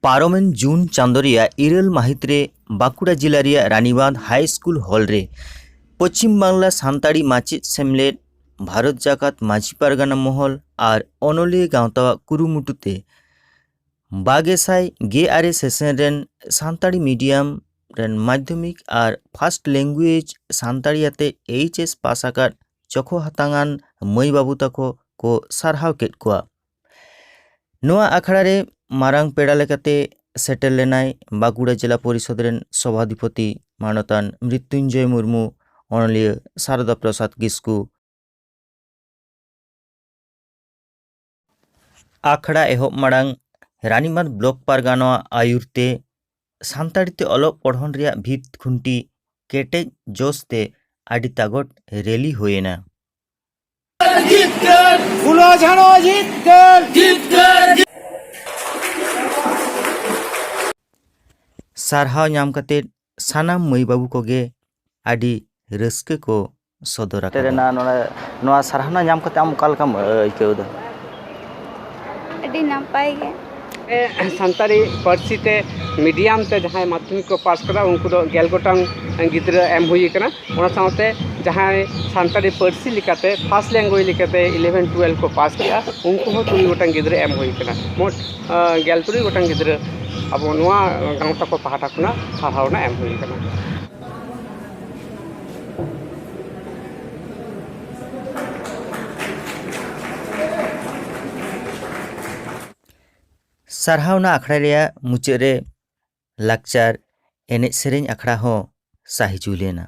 पारोमेन जून चांदोरिया इरल माहितरे बाकुड़ा जिला रिया Ranibandh high school hall रे पश्चिम बांगला सानताड़ी माचेद सेमलेद भारत जाकात माझी पारगाना महल और अनलिया गावता कुरुमुटुते 2200 सेशन रेन सानताड़ी मीडियम रेन माध्यमिक और फार्स्ट लैंग्वेज सानताड़ियाते HS पास आकात चखो हातांगान मई बाबू तको को सारहाव केद कोआ। नोआ आखड़ा रे मारांग पेड़ा लेकाते सेटेल लेनाय बाकुड़ा जिला परिषद रेन सभाधिपति मानतान मृत्युंजय मुर्मू अनलिया शारदा प्रसाद किस्कू आखड़ा एहब मारांग रानीबांध ब्लॉक पारगाना आयुरते सानताड़ीते अलग पढ़न रिया भीत खुंटी केटेज जोसते आडी तागट रैली हुएना। सारहाव नाम कते सानाम मई बाबू कोगे आडी रस्के को सदर आकदा। नोआ सारहाना नाम कते आम कालकाम आइकेउदा अड़ी नापाय गे सानताड़ी पार्सी ते मीडियम ते जहां माध्यमिक को पास करा उनको दो गेल गोटांग गिद्रा एम हुई कना ओना साथे जहां सानताड़ी पार्सी लिकाते फर्स्ट लैंग्वेज लिकाते 11 12 को पास किया उनको हो 3 गोटांग गिद्रा एम हुई कना मोट गेल 3 गोटांग गिद्रा अब नोआ गांवता को पहाटा खुना सारहावना एम हुई कना। सारहावना आखड़ा रेया मुचाद रे लाकचार एनेज सेरेñ आखड़ा हो साहिजु लेना।